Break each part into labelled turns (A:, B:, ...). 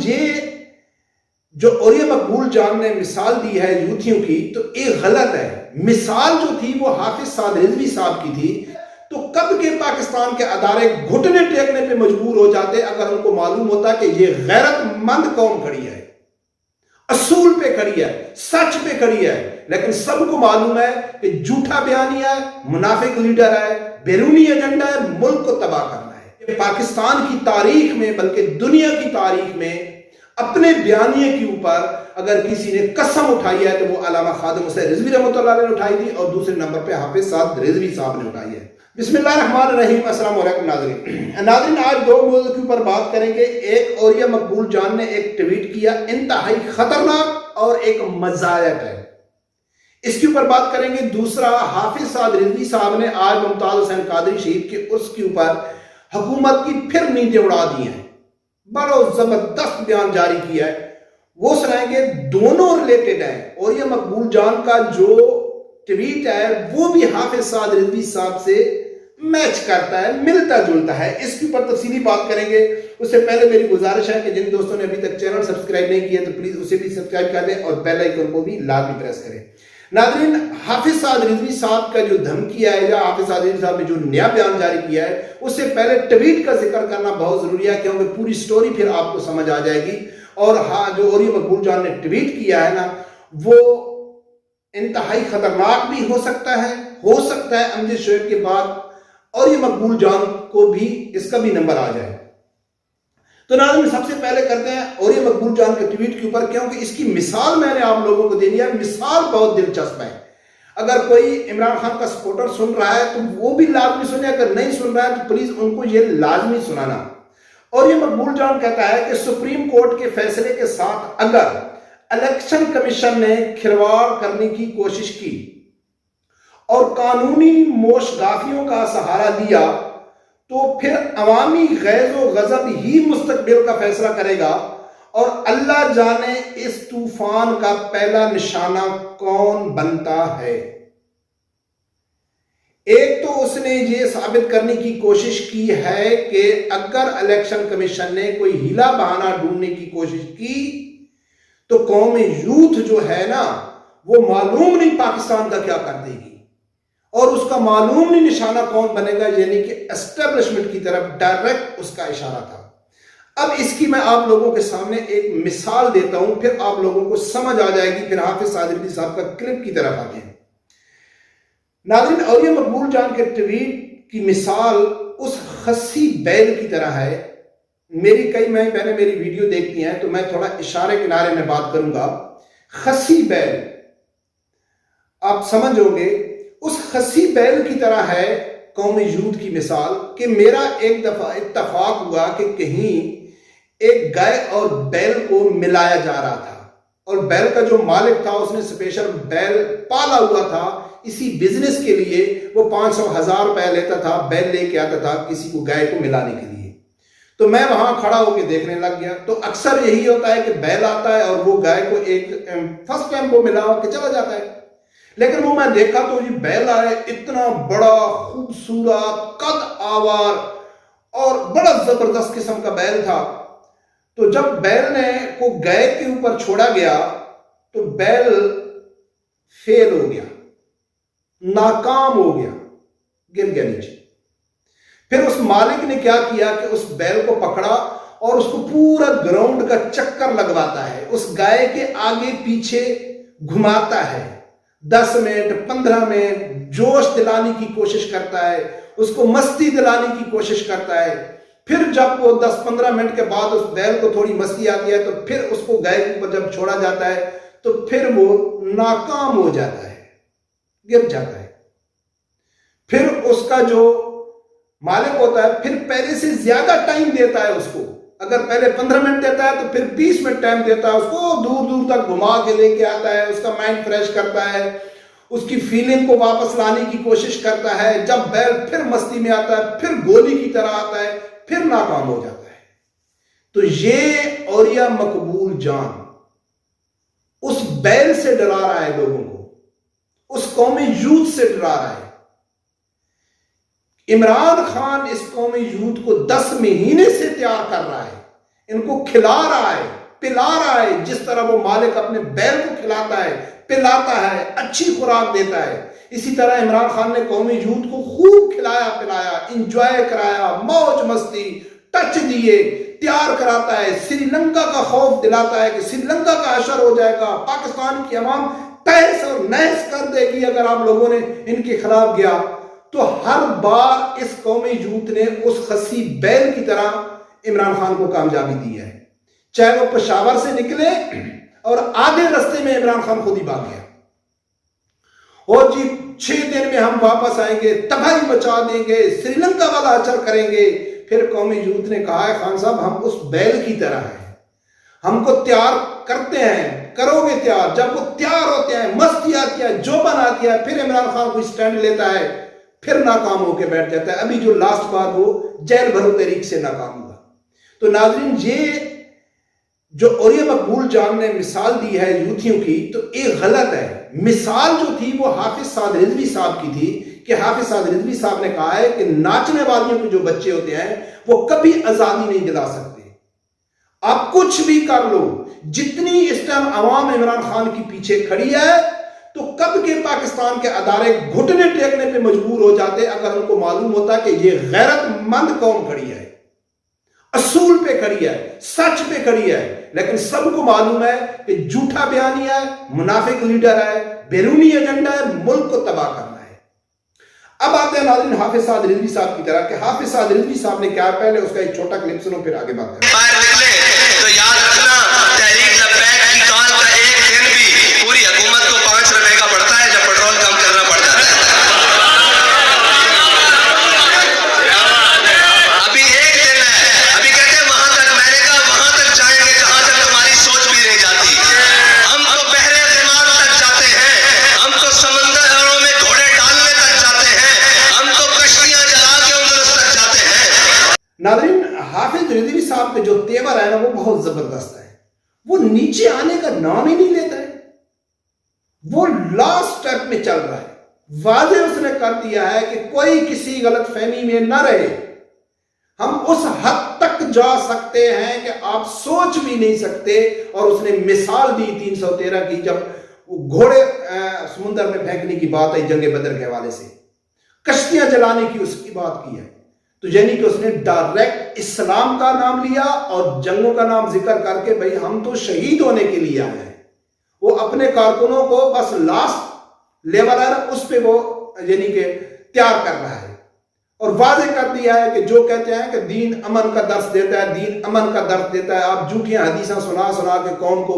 A: یہ جو اوریہ مقبول جان نے مثال دی ہے یوتھیوں کی تو ایک غلط ہے. مثال جو تھی وہ حافظ سعد رضوی صاحب کی تھی. تو کب کے پاکستان کے ادارے گھٹنے ٹیکنے پہ مجبور ہو جاتے اگر ان کو معلوم ہوتا کہ یہ غیرت مند قوم کھڑی ہے, اصول پہ کھڑی ہے, سچ پہ کھڑی ہے. لیکن سب کو معلوم ہے کہ جھوٹا بیانیہ ہے, منافق لیڈر ہے, بیرونی ایجنڈا ہے, ملک کو تباہ کرنا ہے. پاکستان کی تاریخ میں بلکہ دنیا کی تاریخ میں اپنے بیانیے کے اوپر اگر کسی نے قسم اٹھائی ہے تو وہ علامہ خادم حسین رضوی رحمۃ اللہ علیہ نے اٹھائی تھی, اور دوسرے نمبر پہ حافظ سعد رضوی صاحب نے اٹھائی ہے. بسم اللہ الرحمن الرحیم. السلام علیکم ناظرین, آج دو موضوع کے اوپر بات کریں گے. ایک اوریہ مقبول جان نے ایک ٹویٹ کیا انتہائی خطرناک اور ایک مزاحیہ ہے, اس کے اوپر بات کریں گے. دوسرا, حافظ سعد رضوی صاحب نے آج ممتاز حسین قادری شہید کے عرس کے اوپر حکومت کی پھر نیندیں اڑا دی ہیں, بڑا زبردست بیان جاری کیا ہے, وہ سنائیں گے. دونوں ریلیٹڈ ہیں. اوریہ مقبول جان کا جو ٹویٹ ہے وہ بھی حافظ سعد رضوی صاحب سے میچ کرتا ہے, ملتا جلتا ہے. اس کے اوپر تفصیلی بات کریں گے. اس سے پہلے میری گزارش ہے کہ جن دوستوں نے ابھی تک چینل سبسکرائب نہیں کیا تو پلیز اسے بھی سبسکرائب کر دیں اور بیل آئیکن کو بھی لازمی پریس کریں. ناظرین, حافظ سعد رضوی صاحب کا جو دھمکی ہے یا حافظ سعد رضوی صاحب نے جو نیا بیان جاری کیا ہے اس سے پہلے ٹویٹ کا ذکر کرنا بہت ضروری ہے, کیونکہ پوری سٹوری پھر آپ کو سمجھ آ جائے گی. اور ہاں, جو اوریہ مقبول جان نے ٹویٹ کیا ہے نا وہ انتہائی خطرناک بھی ہو سکتا ہے امجد شعیب کے بعد اوریہ مقبول جان کو بھی اس کا بھی نمبر آ جائے. تو ناظرین, سب سے پہلے کرتے ہیں اوریہ مقبول جان کے ٹویٹ کے اوپر, کیونکہ اس کی مثال میں نے آپ لوگوں کو دینی ہے. مثال بہت دلچسپ ہے. اگر کوئی عمران خان کا سپورٹر سن رہا ہے تو وہ بھی لازمی سنے, اگر نہیں سن رہا ہے تو پلیز ان کو یہ لازمی سنانا. اوریہ مقبول جان کہتا ہے کہ سپریم کورٹ کے فیصلے کے ساتھ اگر الیکشن کمیشن نے کھلواڑ کرنے کی کوشش کی اور قانونی موشگافیوں کا سہارا لیا تو پھر عوامی غیظ و غضب ہی مستقبل کا فیصلہ کرے گا, اور اللہ جانے اس طوفان کا پہلا نشانہ کون بنتا ہے. ایک تو اس نے یہ ثابت کرنے کی کوشش کی ہے کہ اگر الیکشن کمیشن نے کوئی ہیلا بہانہ ڈھونڈنے کی کوشش کی تو قوم یوتھ جو ہے نا وہ معلوم نہیں پاکستان کا کیا کر دے گی, اور اس کا معلوم نہیں نشانہ کون بنے گا, یعنی کہ اسٹیبلشمنٹ کی طرف ڈائریکٹ اس کا اشارہ تھا. اب اس کی میں آپ لوگوں کے سامنے ایک مثال دیتا ہوں, پھر آپ لوگوں کو سمجھ آ جائے گی. پھر حافظ سعد رضوی صاحب کا کلپ کی طرف آتے ہیں. ناظرین, اوریہ مقبول جان کے ٹویٹ کی مثال اس خسی بیل کی طرح ہے. میری کئی بہنیں میری ویڈیو دیکھتی ہیں تو میں تھوڑا اشارے کنارے میں بات کروں گا. خسی بیل آپ سمجھو گے, اس خسی بیل کی طرح ہے قوم یوتھ کی مثال. کہ میرا ایک دفعہ اتفاق ہوا کہ کہیں ایک گائے اور بیل کو ملایا جا رہا تھا, اور بیل کا جو مالک تھا اس نے اسپیشل بیل پالا ہوا تھا اسی بزنس کے لیے. وہ 500,000 روپے لیتا تھا, بیل لے کے آتا تھا کسی کو گائے کو ملانے کے لیے. تو میں وہاں کھڑا ہو کے دیکھنے لگ گیا. تو اکثر یہی ہوتا ہے کہ بیل آتا ہے اور وہ گائے کو ایک فرسٹ ٹائم وہ ملا کے چلا جاتا ہے. لیکن وہ میں دیکھا تو یہ بیل آئے, اتنا بڑا خوبصورت قد آور اور بڑا زبردست قسم کا بیل تھا. تو جب بیل نے کو گائے کے اوپر چھوڑا گیا تو بیل فیل ہو گیا, ناکام ہو گیا, گر گیا نیچے. پھر اس مالک نے کیا کیا کہ اس بیل کو پکڑا اور اس کو پورا گراؤنڈ کا چکر لگواتا ہے, اس گائے کے آگے پیچھے گھماتا ہے, 10 منٹ 15 منٹ جوش دلانے کی کوشش کرتا ہے, اس کو مستی دلانے کی کوشش کرتا ہے. پھر جب وہ 10-15 منٹ کے بعد اس بیل کو تھوڑی مستی آتی ہے تو پھر اس کو گائے کے اوپر جب چھوڑا جاتا ہے تو پھر وہ ناکام ہو جاتا ہے, گر جاتا ہے. پھر اس کا جو مالک ہوتا ہے پھر پہلے سے زیادہ ٹائم دیتا ہے اس کو. اگر پہلے 15 منٹ دیتا ہے تو پھر 20 منٹ ٹائم دیتا ہے اس کو, دور دور تک گھما کے لے کے آتا ہے, اس کا مائنڈ فریش کرتا ہے, اس کی فیلنگ کو واپس لانے کی کوشش کرتا ہے. جب بیل پھر مستی میں آتا ہے پھر گولی کی طرح آتا ہے, پھر ناکام ہو جاتا ہے. تو یہ اوریہ مقبول جان اس بیل سے ڈرا رہا ہے لوگوں کو, اس قومی یوتھ سے ڈرا رہا ہے. عمران خان اس قومی یوتھ کو 10 مہینے سے تیار کر رہا ہے, ان کو کھلا رہا ہے, پلا رہا ہے جس طرح وہ مالک اپنے بیل کو کھلاتا ہے، پلاتا ہے، اچھی خوراک دیتا ہے، اسی طرح عمران خان نے قومی یوتھ کو خوب کھلایا پلایا، انجوائے کرایا، موج مستی، ٹچ دیے، تیار کراتا ہے، سری لنکا کا خوف دلاتا ہے کہ سری لنکا کا حشر ہو جائے گا، پاکستان کی عوام تہس اور نہس کر دے گی اگر آپ لوگوں نے ان کے خلاف گیا۔ تو ہر بار اس قومی یوتھ نے اس خسی بیل کی طرح عمران خان کو کامیابی دی ہے، چاہے وہ پشاور سے نکلے اور آدھے رستے میں عمران خان خود ہی بھاگ گیا، اور جی 6 دن میں ہم واپس آئیں گے، تباہی مچا دیں گے، سری لنکا والا حشر کریں گے۔ پھر قومی یوتھ نے کہا ہے خان صاحب ہم اس بیل کی طرح ہیں، ہم کو تیار کرتے ہیں، کرو گے تیار، جب وہ تیار ہوتے ہیں، مستی آتی ہے، جو بناتی ہے، پھر عمران خان کوئی سٹینڈ لیتا ہے، پھر ناکام ہو کے بیٹھ جاتا ہے۔ ابھی جو لاسٹ بار وہ جیل بھرو تحریک سے ناکام ہوا۔ تو ناظرین یہ جو اولیاء مقبول جان نے مثال دی ہے یوتھیوں کی، تو ایک غلط ہے۔ مثال جو تھی وہ حافظ سعد رضوی صاحب کی تھی کہ حافظ سعد رضوی صاحب نے کہا ہے کہ ناچنے والیوں کے جو بچے ہوتے ہیں وہ کبھی آزادی نہیں دلا سکتے، آپ کچھ بھی کر لو۔ جتنی اس ٹائم عوام عمران خان کی پیچھے کھڑی ہے تو کب کے پاکستان کے ادارے گھٹنے ٹیکنے پہ مجبور ہو جاتے اگر ان کو معلوم ہوتا کہ یہ غیرت مند قوم کھڑی ہے، اصول پہ کھڑی ہے، سچ پہ کھڑی ہے۔ لیکن سب کو معلوم ہے کہ جھوٹا بیانی ہے، منافق لیڈر ہے، بیرونی ایجنڈا ہے، ملک کو تباہ کرنا ہے۔ اب آتے ہیں ناظرین حافظ سعد رضوی صاحب کی طرح کہ حافظ سعد رضوی صاحب نے کیا، پہلے اس کا ایک چھوٹا کلپ سنو پھر آگے بات کریں۔
B: تو یاد رکھنا تحریک لبیک کی کال کا ایک دن بھی پوری حکومت کو 5 روپے کا پڑتا ہے جب پیٹرول کم کرنا پڑ جاتا ہے۔ ابھی ایک دن ہے، ابھی کہتے ہیں وہاں تک، میں نے کہا وہاں تک جائیں گے جہاں تک تمہاری سوچ بھی رہ جاتی۔ ہم تو بحر دماغ تک جاتے ہیں، ہم تو سمندروں میں گھوڑے ڈالنے تک جاتے ہیں، ہم تو کشتیاں جلا کے اندرس تک جاتے ہیں۔
A: ناظرین حافظ رضوی صاحب کے جو تیور ہے نا وہ بہت زبردست ہے، وہ نیچے آنے کا نام ہی نہیں لیتا ہے، وہ لاسٹ سٹیپ میں چل رہا ہے۔ واضح اس نے کر دیا ہے کہ کوئی کسی غلط فہمی میں نہ رہے، ہم اس حد تک جا سکتے ہیں کہ آپ سوچ بھی نہیں سکتے۔ اور اس نے مثال دی 313 کی، جب گھوڑے سمندر میں پھینکنے کی بات آئی جنگ بدر کے حوالے سے، کشتیاں جلانے کی اس کی بات کی ہے، تو یعنی کہ اس نے ڈائریکٹ اسلام کا نام لیا اور جنگوں کا نام ذکر کر کے بھئی ہم تو شہید ہونے کے لیے آئے ہیں۔ وہ اپنے کارکنوں کو بس لاسٹ لیول ہے اس پہ وہ یعنی کہ تیار کر رہا ہے، اور واضح کر دیا ہے کہ جو کہتے ہیں کہ دین امن کا درس دیتا ہے، دین امن کا درس دیتا ہے، آپ جھوٹیاں حدیثاں سنا سنا کے قوم کو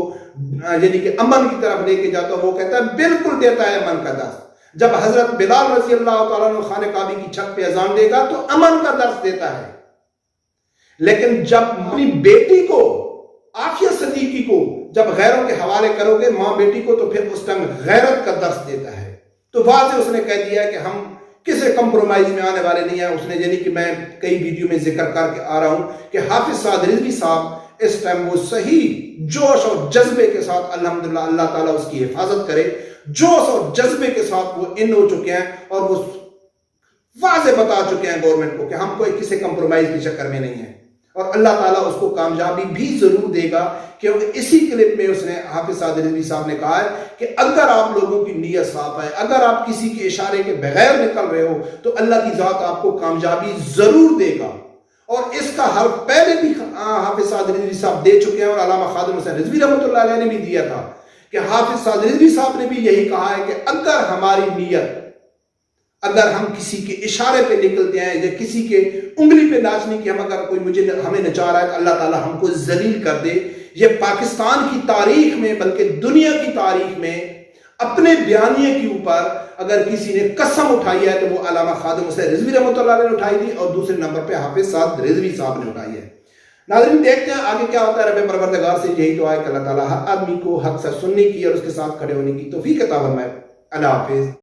A: یعنی کہ امن کی طرف لے کے جاتا ہے، وہ کہتا ہے بالکل دیتا ہے امن کا درس۔ جب حضرت بلال رضی اللہ تعالیٰ عنہ خانہ کعبہ کی چھت پہ اذان دے گا تو امن کا درس دیتا ہے، لیکن جب اپنی بیٹی کو عافیہ صدیقی کو جب غیروں کے حوالے کرو گے ماں بیٹی کو تو پھر اس ٹائم غیرت کا درس دیتا ہے۔ تو واضح اس نے کہہ دیا کہ ہم کسی کمپرومائز میں آنے والے نہیں ہیں۔ اس نے یعنی کہ میں کئی ویڈیو میں ذکر کر کے آ رہا ہوں کہ حافظ سعد رضوی صاحب اس ٹائم وہ صحیح جوش اور جذبے کے ساتھ الحمدللہ اللہ تعالیٰ اس کی حفاظت کرے، جوش اور جذبے کے ساتھ وہ ان ہو چکے ہیں اور وہ واضح بتا چکے ہیں گورنمنٹ کو کہ ہم کوئی کسی کمپرومائز کے چکر میں نہیں ہیں، اور اللہ تعالیٰ اس کو کامیابی بھی ضرور دے گا۔ کیونکہ اسی کلپ میں اس نے حافظ سعد رضوی صاحب نے کہا ہے کہ اگر آپ لوگوں کی نیت صاف ہے، اگر آپ کسی کے اشارے کے بغیر نکل رہے ہو تو اللہ کی ذات آپ کو کامیابی ضرور دے گا۔ اور اس کا حرف پہلے بھی حافظ سعد رضوی صاحب دے چکے ہیں، اور علامہ خادم حسین رضوی رحمۃ اللہ علیہ نے بھی دیا تھا کہ حافظ سعد رضوی صاحب نے بھی یہی کہا ہے کہ اگر ہماری نیت، اگر ہم کسی کے اشارے پہ نکلتے ہیں یا کسی کے انگلی پہ ناچنے کی، ہم اگر کوئی ہمیں نچا رہا ہے تو اللہ تعالیٰ ہم کو ذلیل کر دے۔ یہ پاکستان کی تاریخ میں بلکہ دنیا کی تاریخ میں اپنے بیانیے کے اوپر اگر کسی نے قسم اٹھائی ہے تو وہ علامہ خادم حسین رضوی رحمۃ اللہ علیہ نے اٹھائی تھی، اور دوسرے نمبر پہ حافظ سعد رضوی صاحب نے اٹھائی ہے۔ ناظرین دیکھتے ہیں آگے کیا ہوتا ہے۔ رب پروردگار سے یہی دعا ہے کہ اللہ تعالیٰ ہر آدمی کو حق سے سننے کی اور اس کے ساتھ کھڑے ہونے کی توفیق عطا فرمائے۔ اللہ حافظ۔